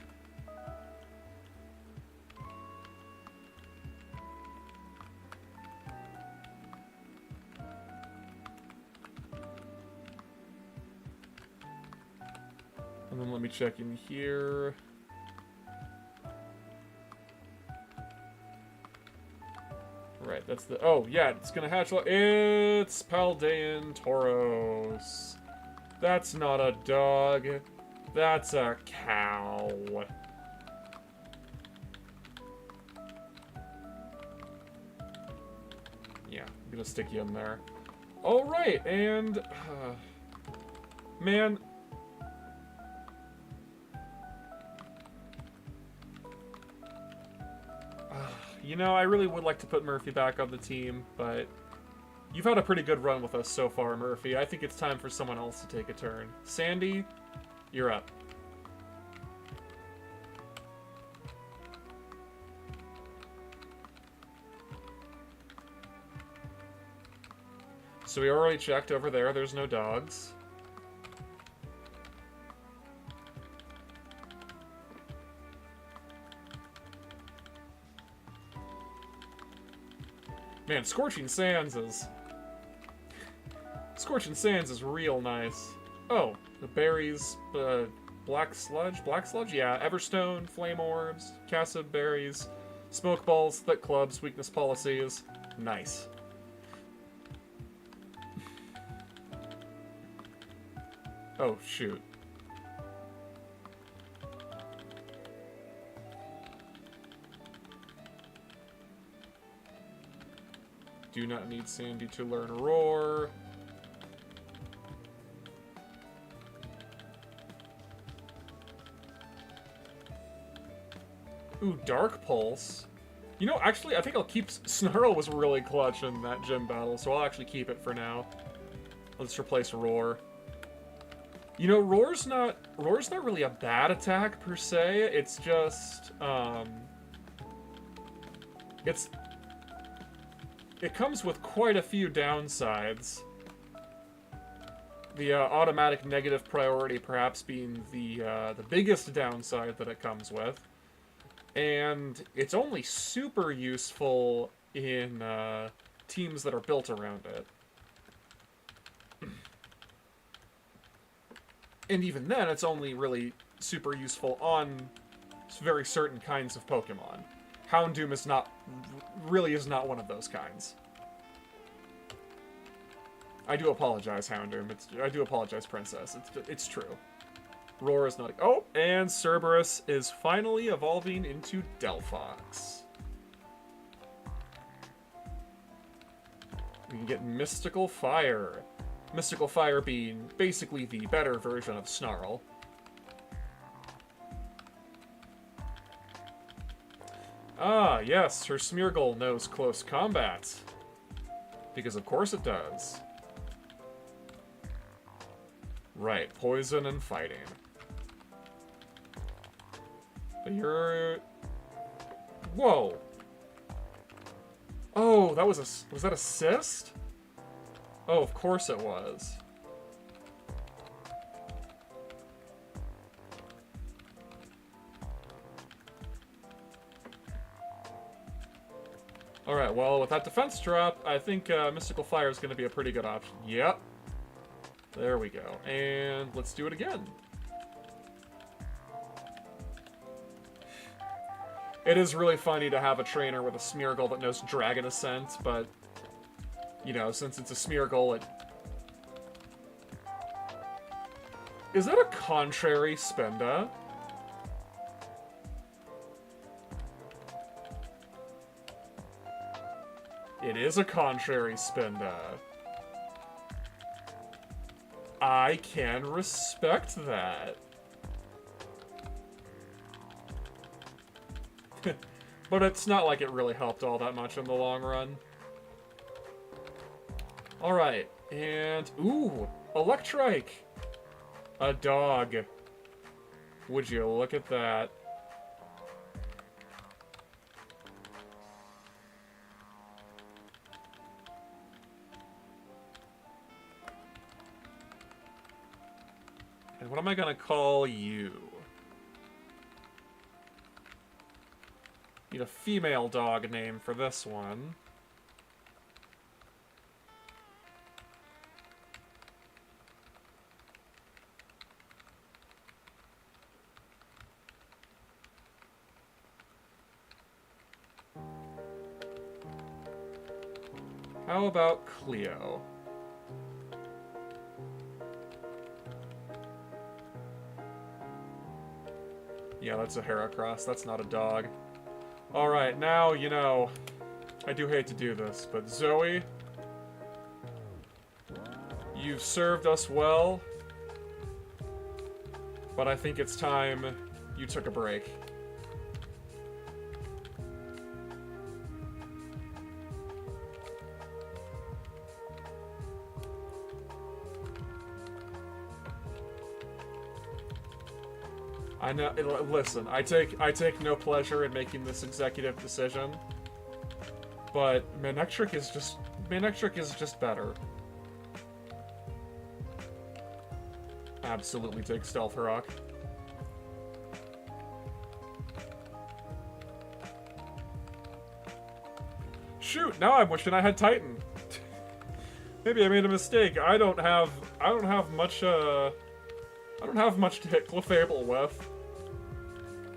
And then let me check in here. Right, that's the... oh, yeah, it's gonna hatch... it's Paldean Tauros. That's not a dog. That's a cow. Yeah, I'm gonna stick you in there. Alright, and... man... you know, I really would like to put Murphy back on the team, but... you've had a pretty good run with us so far, Murphy. I think it's time for someone else to take a turn. Sandy, you're up. So we already checked over there. There's no dogs. Man, Scorching Sands is real nice. Oh, the berries, black sludge? Black sludge? Yeah, Everstone, Flame Orbs, Cassib berries, Smoke Balls, Thick Clubs, Weakness Policies. Nice. Oh, shoot. Do not need Sandy to learn Roar. Ooh, Dark Pulse. You know, actually, I think I'll keep... Snarl was really clutch in that gym battle, so I'll actually keep it for now. Let's replace Roar. You know, Roar's not really a bad attack, per se. It's just, it comes with quite a few downsides. The automatic negative priority perhaps being the biggest downside that it comes with. And it's only super useful in teams that are built around it. And even then, it's only really super useful on very certain kinds of Pokemon. Houndoom is not one of those kinds. I do apologize, Houndoom. I do apologize, Princess. It's true. Roar is not... Oh, and Cerberus is finally evolving into Delphox. We can get Mystical Fire. Mystical Fire being basically the better version of Snarl. Ah, yes, her Smeargle knows close combat. Because of course it does. Right, poison and fighting. But you're... Whoa! Oh, that was a... Was that a cyst? Oh, of course it was. Alright, well, with that defense drop, I think Mystical Fire is going to be a pretty good option. Yep. There we go. And let's do it again. It is really funny to have a trainer with a Smeargle that knows Dragon Ascent, but... you know, since it's a Smeargle, it... Is that a Contrary Spenda? It is a Contrary Spenda. I can respect that. But it's not like it really helped all that much in the long run. Alright, and... Ooh! Electrike! A dog. Would you look at that? And what am I gonna call you? Need a female dog name for this one. How about Cleo? Yeah, that's a Heracross. That's not a dog. Alright, now, you know, I do hate to do this, but Zoe, You've served us well, but I think it's time you took a break. I know. Listen, I take no pleasure in making this executive decision, but Manectric is just better. Absolutely take Stealth Rock. Shoot! Now I'm wishing I had Titan. Maybe I made a mistake. I don't have much to hit Clefable with.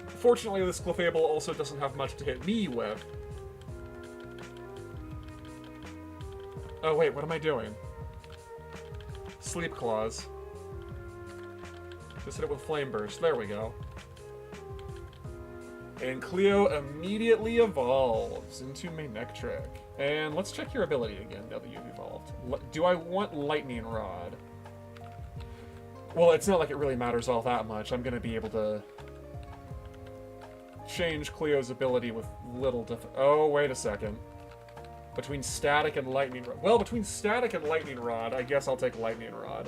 Fortunately, this Clefable also doesn't have much to hit me with. Oh wait, what am I doing? Sleep Claws. Just hit it with Flame Burst. There we go. And Cleo immediately evolves into Manectric. And let's check your ability again now that you've evolved. Do I want Lightning Rod? Well, it's not like it really matters all that much. I'm going to be able to change Cleo's ability with little Oh, wait a second. Between Static and Lightning Rod. Well, between Static and Lightning Rod, I guess I'll take Lightning Rod.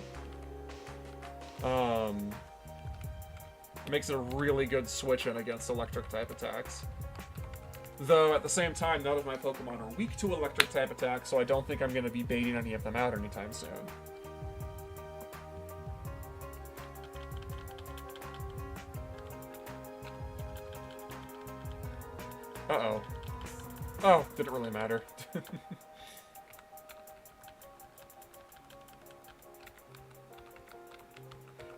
Makes it a really good switch-in against Electric-type attacks. Though, at the same time, none of my Pokemon are weak to Electric-type attacks, so I don't think I'm going to be baiting any of them out anytime soon. Uh-oh. Oh, didn't really matter.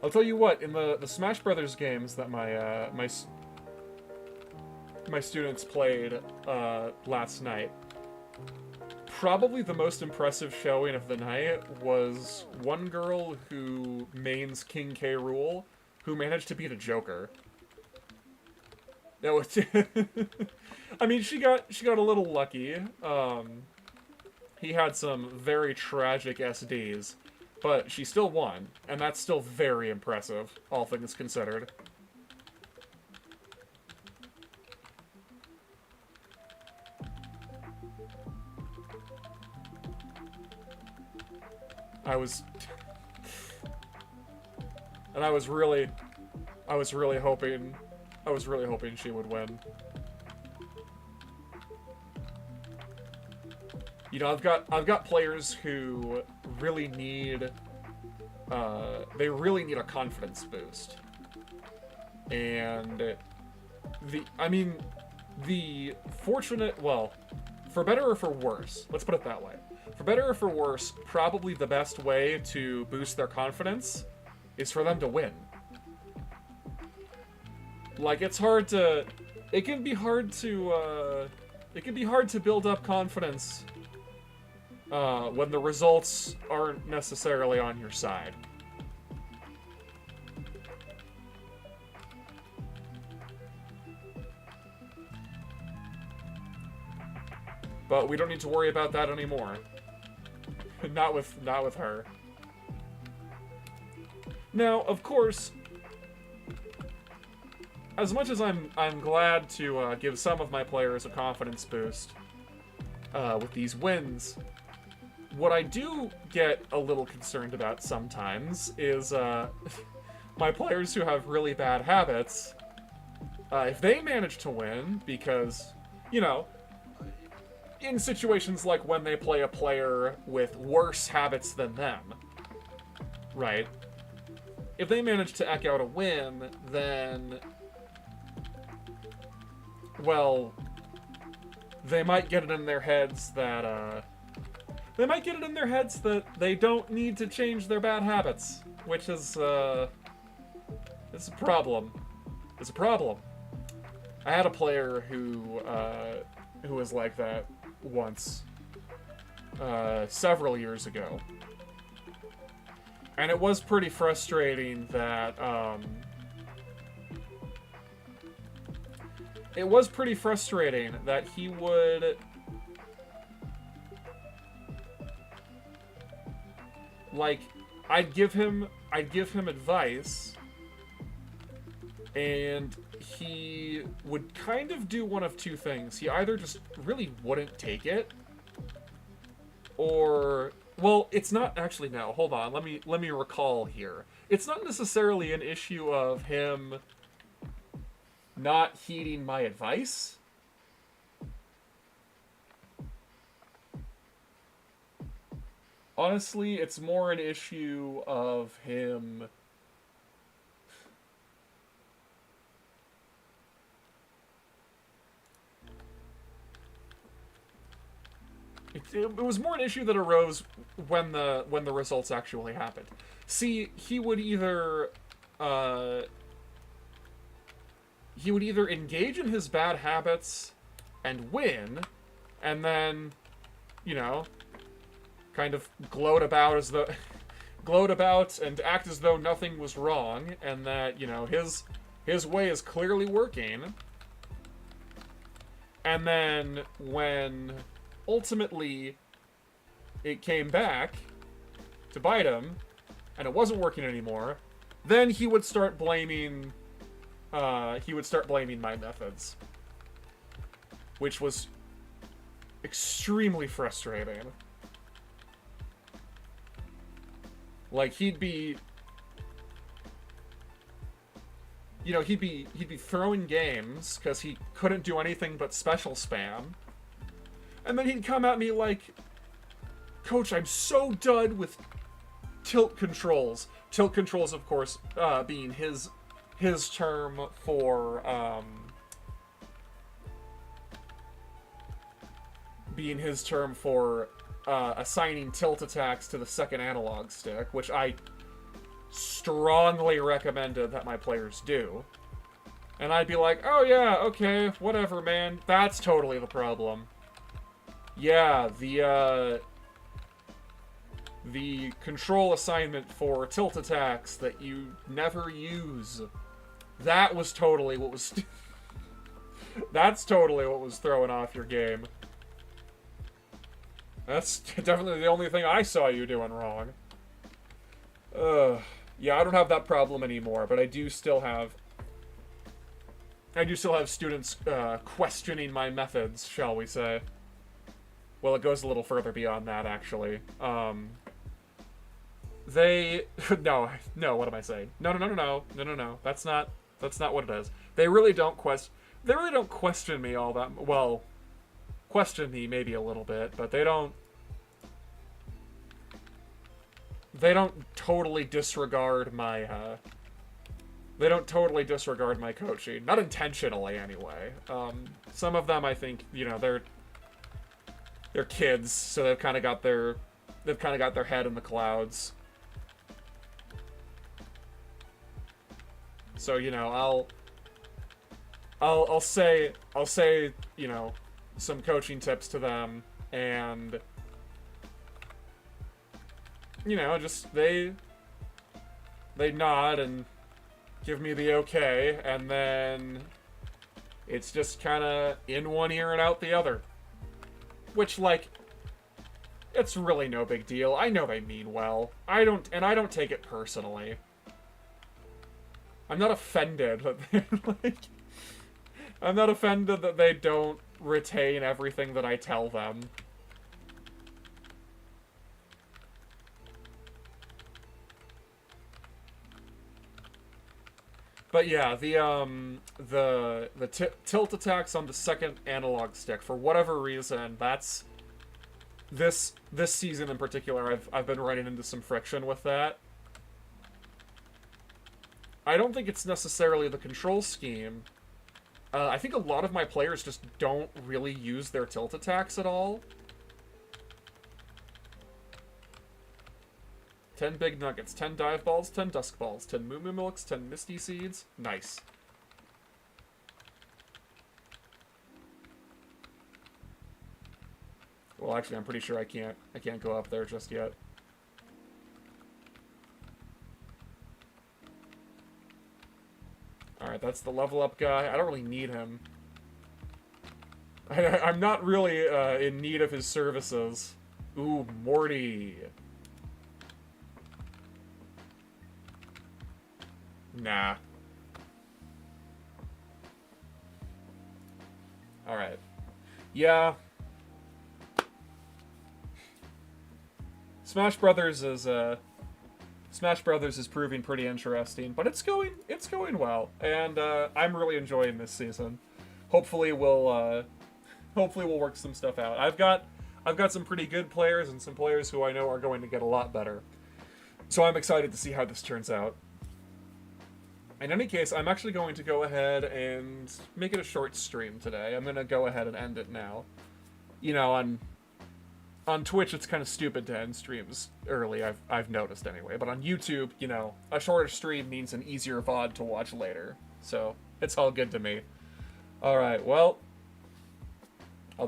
I'll tell you what, in the Smash Brothers games that my students played last night, probably the most impressive showing of the night was one girl who mains King K. Rool, who managed to beat a Joker. That was I mean, she got a little lucky. He had some very tragic SDs. But she still won, and that's still very impressive, all things considered. I was really hoping she would win. You know, I've got players who really need they really need a confidence boost. And the fortunate, well, for better or for worse, let's put it that way. For better or for worse, probably the best way to boost their confidence is for them to win. Like, it can be hard to build up confidence when the results aren't necessarily on your side. But we don't need to worry about that anymore. Not with her. Now, of course, as much as I'm glad to give some of my players a confidence boost with these wins, what I do get a little concerned about sometimes is my players who have really bad habits, if they manage to win, because, you know, in situations like when they play a player with worse habits than them, right? If they manage to eke out a win, then, well, they might get it in their heads that, they don't need to change their bad habits, which is, it's a problem. It's a problem. I had a player who was like that once, several years ago. And it was pretty frustrating that, he would... like, I'd give him advice, and he would kind of do one of two things. He either just really wouldn't take it, or, well, it's not actually, no, hold on, let me recall here. It's not necessarily an issue of him not heeding my advice. Honestly, it's more an issue of him it was more an issue that arose when the results actually happened. See, uh, he would either engage in his bad habits and win, and then, you know, kind of gloat about and act as though nothing was wrong, and that, you know, his way is clearly working. And then when ultimately it came back to bite him and it wasn't working anymore, then he would start blaming my methods, which was extremely frustrating. Like, he'd be throwing games because he couldn't do anything but special spam. And then he'd come at me like, Coach, I'm so done with tilt controls. Tilt controls, of course, being his term for assigning tilt attacks to the second analog stick, which I strongly recommended that my players do. And I'd be like, oh yeah, okay, whatever, man. That's totally the problem. Yeah, the control assignment for tilt attacks that you never use. That was totally what was... That's totally what was throwing off your game. That's definitely the only thing I saw you doing wrong. Yeah, I don't have that problem anymore, but I do still have students questioning my methods, shall we say. Well, it goes a little further beyond that, actually. They... No, what am I saying? No. That's not what it is. They really don't question me all that... Well, question me maybe a little bit, but they don't totally disregard my, they don't totally disregard my coaching. Not intentionally, anyway. Some of them, I think, you know, they're kids, so they've kind of got their head in the clouds. So, you know, I'll say, you know, some coaching tips to them, and, you know, just they nod and give me the okay, and then it's just kind of in one ear and out the other. Which, like, it's really no big deal. I know they mean well. I don't take it personally. I'm not offended that they, like... I'm not offended that they don't retain everything that I tell them. But yeah, the tilt attacks on the second analog stick, for whatever reason, that's this season in particular, I've been running into some friction with that. I don't think it's necessarily the control scheme. I think a lot of my players just don't really use their tilt attacks at all. 10 big nuggets, 10 dive balls, 10 dusk balls, 10 moo moo milks, 10 misty seeds. Nice. Well, actually, I'm pretty sure I can't go up there just yet. Alright, that's the level up guy. I don't really need him. I'm not really in need of his services. Ooh, Morty. Nah. Alright. Yeah. Smash Brothers is proving pretty interesting, but it's going well, and I'm really enjoying this season. Hopefully we'll work some stuff out. I've got some pretty good players and some players who I know are going to get a lot better. So I'm excited to see how this turns out. In any case, I'm actually going to go ahead and make it a short stream today. I'm going to go ahead and end it now. You know, on Twitch, it's kind of stupid to end streams early, I've noticed anyway. But on YouTube, you know, a shorter stream means an easier VOD to watch later. So, it's all good to me. Alright, well,